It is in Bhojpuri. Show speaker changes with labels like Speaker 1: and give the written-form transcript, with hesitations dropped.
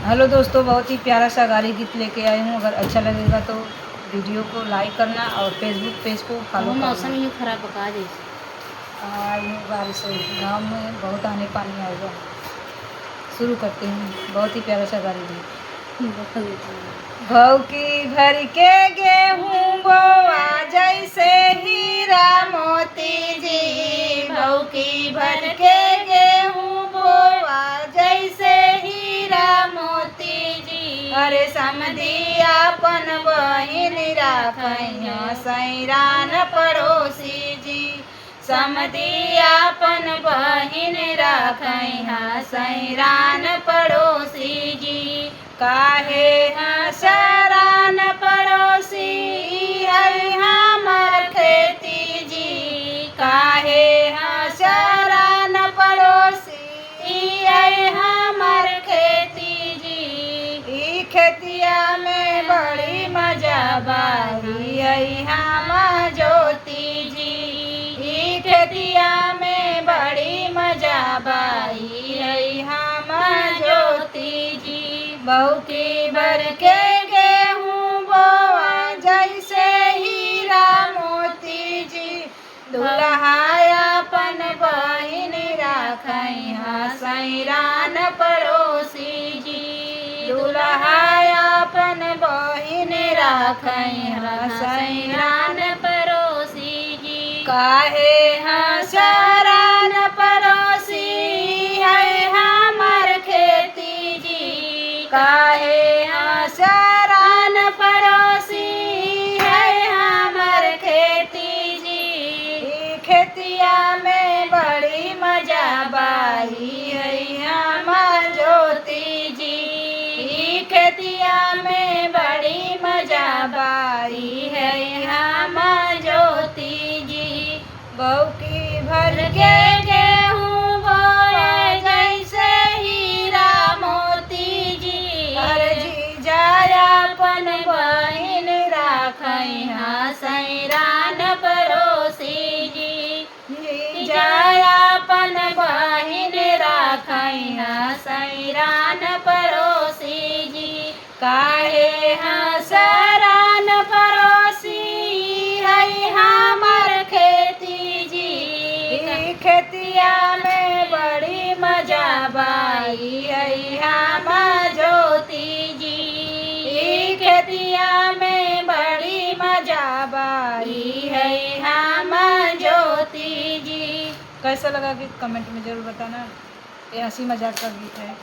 Speaker 1: हेलो दोस्तों, बहुत ही प्यारा सा गाली गीत लेके आई हूँ। अगर अच्छा लगेगा तो वीडियो को लाइक करना और फेसबुक पेज को फॉलो करना।
Speaker 2: मौसम ही खराब बका दे।
Speaker 1: यूँ बारिश है, गाँव में बहुत आने पानी आएगा। शुरू करते हैं। बहुत ही प्यारा सा गाली गीत। भौकी भर के गेहूँ बोआ जैसे हीरा मोती जी, भौकी भर के गेहूँ बोआ जैसे हीरा मोती जी। अरे समधी आपन बहिन राखैया सैरान पड़ोसी जी, समधी आपन बहिन राखैया सैरान पड़ोसी जी। काहे सैरान पड़ोसी है हमर खेती जी, काहे सैरान पड़ोसी है हमर खेती जी। ई खेतिया में बड़ी मजा बाही है हम ज्योति जी, ई खेतिया में बड़ी मजा बाही है हम ज्योति जी। भौकी भर के गेहूँ बोआ जैसे हीरा मोती जी, दुल्हायापन बहिन राखैया सैरान पड़ोसी जी, दुल्हायापन बहिन राखैया सैरान पड़ोसी जी। काहे सैरान पड़ोसी है हमर खेती जी, काहे सैरान पड़ोसी है हमर खेती जी। खेतिया में बड़ी मजा बाही है हम ज्योति जी, खेतिया में बड़ी मजा बाही है हम ज्योति जी। भौकी भर के गेहूँ बोए जैसे हीरा मोती जी, हर जीजायापन बहिन राखैया सैरान पड़ोसी जी, जीजायापन बहिन राखैया सैरान पड़ोसी जी। काहे सैरान पड़ोसी है हमर खेती जी, खेतिया में बड़ी मजा बाई है हम ज्योति जी, खेतिया में बड़ी मजा बाई है हम ज्योति जी। कैसा लगा गीत कमेंट में ज़रूर बताना। ये हंसी मजाक का गीत है।